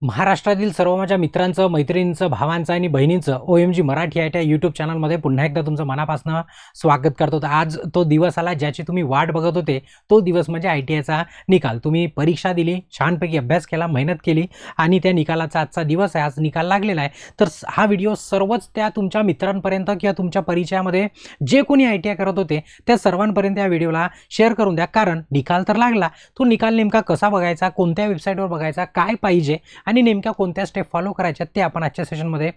महाराष्ट्रातील सर्व माझ्या मित्रांचं, मैत्रिणींचं, भावांचं आणि बहिणींचं OMG मराठी ITI यूट्यूब चॅनलमध्ये पुन्हा एकदा तुमचं मनापासून स्वागत करतो. तर आज तो दिवस आला ज्याची तुम्ही वाट बघत होते. तो दिवस म्हणजे ITIचा निकाल. तुम्ही परीक्षा दिली, छानपैकी अभ्यास केला, मेहनत केली आणि त्या निकालाचा आजचा दिवस आहे. आज निकाल लागलेला आहे. तर हा व्हिडिओ सर्वच त्या तुमच्या मित्रांपर्यंत किंवा तुमच्या परिचयामध्ये जे कोणी ITI करत होते त्या सर्वांपर्यंत या व्हिडिओला शेअर करून द्या. कारण निकाल तर लागला. तो निकाल नेमका कसा बघायचा, कोणत्या वेबसाईटवर बघायचा, काय पाहिजे आणि नेमक्या कोणत्या स्टेप फॉलो करायच्या ते आपण आजच्या सेशनमध्ये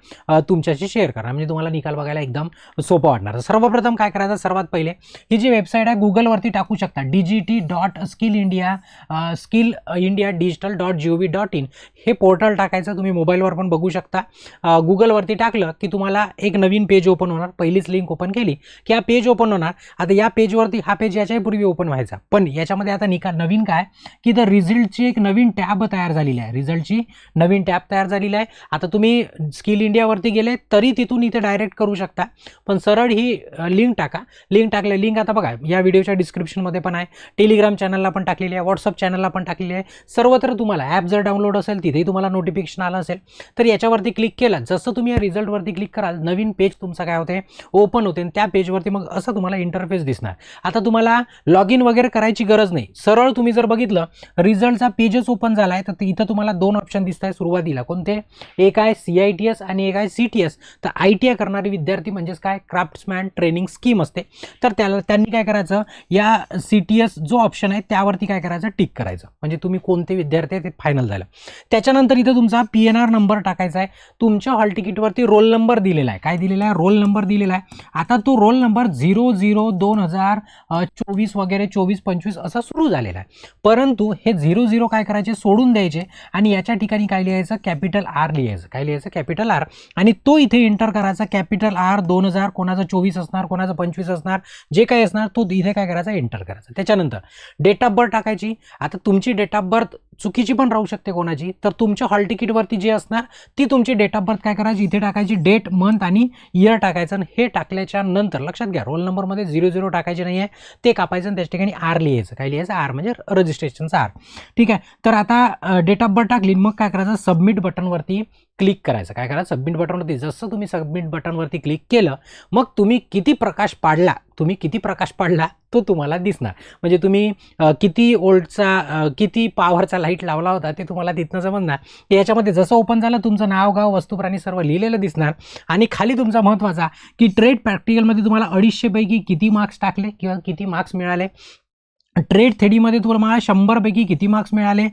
तुमच्याशी शेअर करणार. म्हणजे तुम्हाला निकाल बघायला एकदम सोपं वाटणार. सर्वप्रथम काय करायचं, सर्वात पहिले ही जी वेबसाईट आहे गुगलवरती टाकू शकता, dgt.skillindia.digital.gov.in हे पोर्टल टाकायचं. तुम्ही मोबाईलवर पण बघू शकता. गुगलवरती टाकलं की तुम्हाला एक नवीन पेज ओपन होणार. पहिलीच लिंक ओपन केली की हा पेज ओपन होणार. आता या पेजवरती हा पेज याच्याही पूर्वी ओपन व्हायचा, पण याच्यामध्ये आता निकाल नवीन काय की द रिझल्टची एक नवीन टॅब तयार झालेली आहे. रिझल्टची नवीन टॅब तयार झालेली आहे. आता तुम्ही स्किल इंडियावरती गेले तरी तिथून इथे डायरेक्ट करू शकता, पण सरळ ही लिंक टाका. लिंक टाकल्या, लिंक आता बघा या व्हिडिओच्या डिस्क्रिप्शनमध्ये पण आहे, टेलिग्राम चॅनलला पण टाकलेली आहे, व्हॉट्सअप चॅनलला पण टाकलेली आहे. सर्वत्र तुम्हाला ॲप जर डाउनलोड असेल तिथेही तुम्हाला नोटिफिकेशन आलं असेल तर याच्यावरती क्लिक केलं. जसं तुम्ही या रिझल्टवरती क्लिक कराल नवीन पेज तुमचा काय होते, ओपन होते. आणि त्या पेजवरती मग असं तुम्हाला इंटरफेस दिसणार. आता तुम्हाला लॉग इन वगैरे करायची गरज नाही. सरळ तुम्ही जर बघितलं रिझल्टचा पेजच ओपन झाला आहे तर इथं तुम्हाला दोन ऑप्शन दिसत आहे सुरुवातीला. कोणते, एक आहे CITS आणि एक आहे CTS. तर ITI करणारे विद्यार्थी म्हणजेच काय, क्राफ्ट्समॅन ट्रेनिंग स्कीम असते. तर त्यांनी काय करायचं, या CTS जो ऑप्शन आहे त्यावरती काय करायचं, टिक करायचं. म्हणजे तुम्ही कोणते विद्यार्थी आहे ते फायनल झालं. त्याच्यानंतर इथं तुमचा PNR नंबर टाकायचा आहे. तुमच्या हॉल तिकीटवरती रोल नंबर दिलेला आहे. काय दिलेला आहे, रोल नंबर दिलेला आहे. आता तो रोल नंबर 00/2024 वगैरे 24-25 असा सुरू झालेला आहे. परंतु हे 00 काय करायचे, सोडून द्यायचे आणि याच्या ठिकाणी काय लिहायचं, कॅपिटल R लिहायचं. काय लिहायचं, कॅपिटल R. आणि तो इथे एंटर करायचा. कॅपिटल R 2000, कोणाचा 24 असणार, कोणाचा 25 असणार, जे काही असणार तो इथे काय करायचा, एंटर करायचा. त्याच्यानंतर डेट ऑफ बर्थ टाकायची. आता तुमची डेट ऑफ बर्थ चुकीची पण राहू शकते कोणाची, तर तुमच्या हॉल तिकीटवरती जे असणार ती तुमची डेट ऑफ बर्थ काय करायची, इथे टाकायची. डेट, मंथ आणि इयर टाकायचं. आणि हे टाकल्याच्या नंतर लक्षात घ्या, रोल नंबरमध्ये 00 टाकायचे नाही आहे, ते कापायचं आणि त्याच्या ठिकाणी R लिहायचं. काय लिहायचं, R म्हणजे रजिस्ट्रेशनचा R. ठीक आहे. तर आता डेट ऑफ बर्थ टाकली, मग काय करायचं, सबमिट बटनवरती क्लिक करायचं. काय करायचं, सबमिट बटनवरती. जसं तुम्ही सबमिट बटनवरती क्लिक केलं मग तुम्ही किती प्रकाश पाडला तो तुम्हाला दिसणार. म्हणजे तुम्ही किती वोल्टचा किती पॉवरचा लाईट लावला होता ते तुम्हाला तिथनं समजणार. याच्यामध्ये जसं ओपन झालं तुमचं नाव, गाव, वस्तू, प्राणी सर्व लिहिलेलं दिसणार. आणि खाली तुमचा महत्त्वाचा की ट्रेड प्रॅक्टिकलमध्ये तुम्हाला 250 पैकी किती मार्क्स टाकले किंवा किती मार्क्स मिळाले. ट्रेड थेडीमध्ये तुम्हाला 100 पैकी किती मार्क्स मिळाले.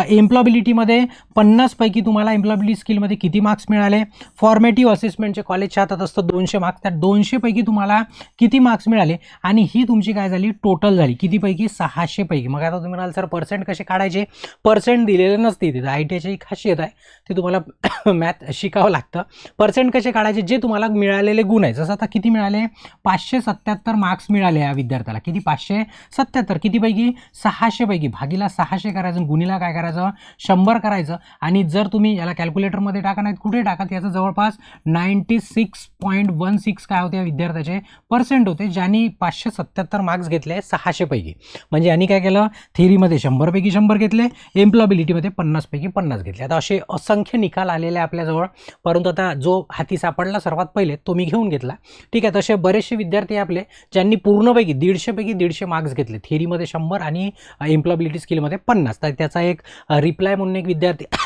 एम्प्लॉयबिलिटीमध्ये 50 पैकी तुम्हाला एम्प्लॉयबिलिटी स्किलमध्ये किती मार्क्स मिळाले. फॉर्मेटिव्ह असेसमेंटचे कॉलेजच्या हातात असतं 200 मार्क्स, त्या 200 पैकी तुम्हाला किती मार्क्स मिळाले. आणि ही तुमची काय झाली, टोटल झाली किती पैकी, 600 पैकी. मग आता तुम्ही म्हणाल सर पर्सेंट कसे काढायचे, पर्सेंट दिलेले नसते तिथं. ITIची खासियत आहे ते तुम्हाला मॅथ शिकावं लागतं. पर्सेंट कसे काढायचे, जे तुम्हाला मिळालेले गुण आहे. जसं आता किती मिळाले, 577 मार्क्स मिळाले या विद्यार्थ्याला. किती, 577. किती पैकी, 600 पैकी. भागीला 600 करायचं, गुणीला काय करायचं, 100 करायचं. आणि जर तुम्ही याला कॅल्क्युलेटरमध्ये टाका, नाहीत कुठे टाका, याचं जवळपास 96.16 काय होते या विद्यार्थ्याचे पर्सेंट होते, ज्यांनी 577 मार्क्स घेतले 600 पैकी. म्हणजे यांनी काय केलं, थेरीमध्ये 100 पैकी 100 घेतले, एम्प्लॉयबिलिटीमध्ये 50 पैकी 50 घेतले. आता असे असंख्य निकाल आलेले आपल्याजवळ, परंतु आता जो हाती सापडला सर्वात पहिले तो मी घेऊन घेतला. ठीक आहे. तसे बरेचसे विद्यार्थी आपले ज्यांनी पूर्णपैकी 150 पैकी 150 मार्क्स घेतले, थेरीमध्ये 100 आणि एम्प्लॉयबिलिटी स्किलमध्ये 50. तर त्याचा एक रिप्लाय म्हणून एक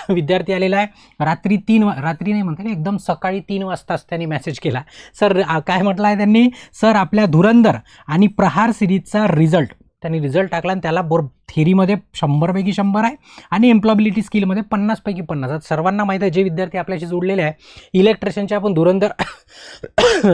विद्यार्थी आलेला आहे. रात्री नाही म्हणता, एकदम सकाळी 3 वाजताच त्यांनी मेसेज केला. सर काय म्हटलं आहे त्यांनी, सर आपल्या धुरंधर आणि प्रहार सिरीजचा रिझल्ट टाकला आणि त्याला थेरीमध्ये 100 पैकी 100 आहे आणि एम्प्लॉयबिलिटी स्किलमध्ये 50 पैकी 50. सर्वांना माहीत आहे, जे विद्यार्थी आपल्याशी जोडलेले आहे, इलेक्ट्रिशियनची आपण धुरंधर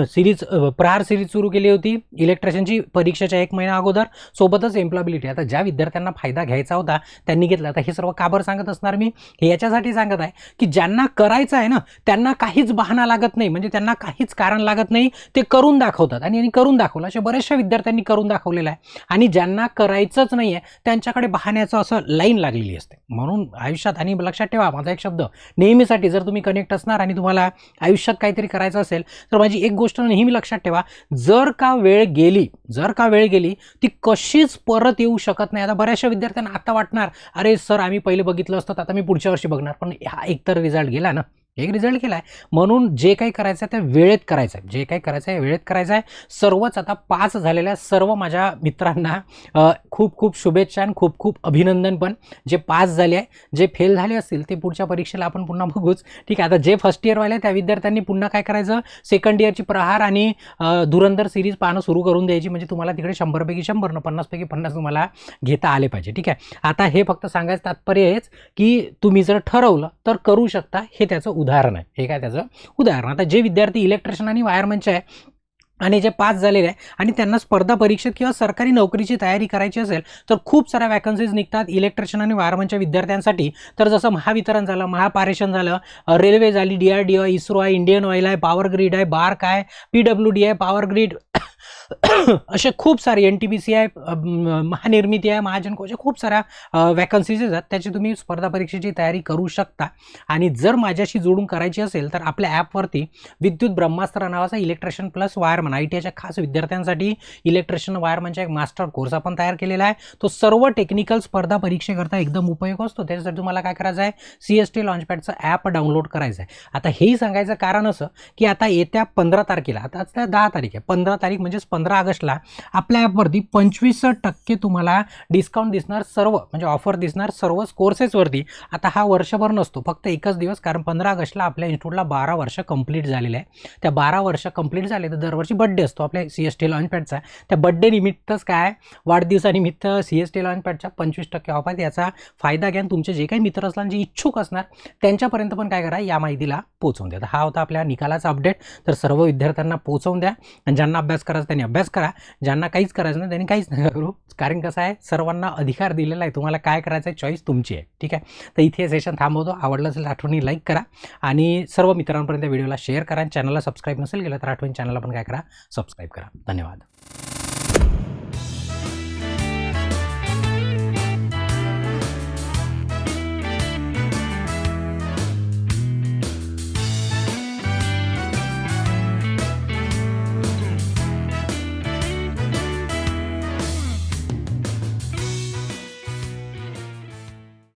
सिरीज, प्रहार सिरीज सुरू केली होती इलेक्ट्रिशियनची परीक्षेच्या 1 महिना अगोदर, सोबतच एम्प्लॉयबिलिटी. आता ज्या विद्यार्थ्यांना फायदा घ्यायचा होता त्यांनी घेतला. आता हे सर्व काबर सांगत असणार मी, हे याच्यासाठी सांगत आहे की ज्यांना करायचं आहे ना त्यांना काहीच बहाणा लागत नाही, म्हणजे त्यांना काहीच कारण लागत नाही, ते करून दाखवतात. आणि करून दाखवलं, अशा बऱ्याचशा विद्यार्थ्यांनी करून दाखवलेलं आहे. आणि ज्यांना करायचंच नाही आहे त्यांच्याकडे पाहण्याचं असं लाईन लागलेली असते. म्हणून आयुष्यात, आणि लक्षात ठेवा माझा एक शब्द नेहमीसाठी, जर तुम्ही कनेक्ट असणार आणि तुम्हाला आयुष्यात काहीतरी करायचं असेल तर माझी एक गोष्ट नेहमी लक्षात ठेवा, जर का वेळ गेली ती कशीच परत येऊ शकत नाही. आता बऱ्याचशा विद्यार्थ्यांना आता वाटणार, अरे सर आम्ही पहिले बघितलं असतं तर आता मी पुढच्या वर्षी बघणार, पण हा एकतर रिझल्ट गेला ना, एक रिझल्ट केला आहे. म्हणून जे काही करायचं आहे ते वेळेत करायचं आहे, जे काही करायचं आहे वेळेत करायचं आहे. सर्वच आता पास झालेल्या सर्व माझ्या मित्रांना खूप खूप शुभेच्छा आणि खूप खूप अभिनंदन. पण जे पास झाले आहे, जे फेल झाले असतील ते पुढच्या परीक्षेला आपण पुन्हा बघूच. ठीक आहे, आता जे फर्स्ट इयरवाले त्या विद्यार्थ्यांनी पुन्हा काय करायचं, सेकंड इयरची प्रहार आणि धुरंधर सिरीज पाहणं सुरू करून द्यायची, म्हणजे तुम्हाला तिकडे 100पैकी 100 50पैकी 50 तुम्हाला घेता आले पाहिजे. ठीक आहे, आता हे फक्त सांगायचं तात्पर्य हेच की तुम्ही जर ठरवलं तर करू शकता, हे त्याचं उदाहरण आहे. हे काय त्याचं उदाहरण. आता जे विद्यार्थी इलेक्ट्रिशियन आणि वायरमनचे आहे आणि जे पास झालेले आहे आणि त्यांना स्पर्धा परीक्षेत किंवा सरकारी नोकरीची तयारी करायची असेल तर खूप साऱ्या वॅकन्सीज निघतात इलेक्ट्रिशियन आणि वायरमनच्या विद्यार्थ्यांसाठी. तर जसं महावितरण झालं, महापारेषण झालं, रेल्वे झाली, DRDO, इस्रो आहे, इंडियन ऑइल आहे, पॉवर ग्रीड आहे, बार्क आहे, PWD आहे, पॉवर ग्रीड असे खूप सारे, NTPC आहे, महानिर्मिती आहे, महाजनको, अशा खूप साऱ्या वॅकन्सीज आहेत. त्याची तुम्ही स्पर्धा परीक्षेची तयारी करू शकता. आणि जर माझ्याशी जोडून करायची असेल तर आपल्या ॲपवरती विद्युत ब्रह्मास्त्र नावाचा इलेक्ट्रिशियन प्लस वायरमन ITIच्या खास विद्यार्थ्यांसाठी इलेक्ट्रिशियन वायरमनचा एक मास्टर कोर्स आपण तयार केलेला आहे. तो सर्व टेक्निकल स्पर्धा परीक्षेकरता एकदम उपयोग असतो. त्याच्यासाठी तुम्हाला काय करायचं आहे, CST लॉन्चपॅडचं ॲप डाउनलोड करायचं आहे. आता हेही सांगायचं कारण असं की आता येत्या 15 तारखेला, आता 10 तारीख आहे, 15 तारीख म्हणजेच 15 ऑगस्टला आपल्या ॲपवरती 25% तुम्हाला डिस्काउंट दिसणार, सर्व म्हणजे ऑफर दिसणार सर्व कोर्सेसवरती. आता हा वर्षभर नसतो, फक्त एकच दिवस, कारण 15 ऑगस्टला आपल्या इन्स्टिट्यूटला 12 वर्ष कंप्लीट झालेले आहे. त्या 12 वर्ष कंप्लीट झाले तर दरवर्षी बड्डे असतो आपल्या CST लॉन्चपॅडचा. त्या बड्डे निमित्तच काय, वाढदिवसानिमित्त CST लॉन्चपॅडच्या 25% ऑफ आहे. याचा फायदा घ्या. तुमचे जे काही मित्र असणार, जे इच्छुक असणार त्यांच्यापर्यंत पण काय करा, या माहितीला पोहोचवून द्या. हा होता आपल्या निकालाचा अपडेट. तर सर्व विद्यार्थ्यांना पोहोचवून द्या आणि ज्यांना अभ्यास करायचा त्यांनी अभ्यास करा, ज्यांना काहीच करायचं नाही त्यांनी काहीच नका करू. कारण कसं आहे, सर्वांना अधिकार दिलेला आहे, तुम्हाला काय करायचं आहे चॉईस तुमची आहे. ठीक आहे, तर इथे सेशन थांबवतो. आवडलं असेल आठवणी लाईक करा आणि सर्व मित्रांपर्यंत व्हिडिओला शेअर करा. चॅनलला सबस्क्राईब नसेल केलं तर आठवणी चॅनलला पण काय करा, सबस्क्राईब करा. धन्यवाद.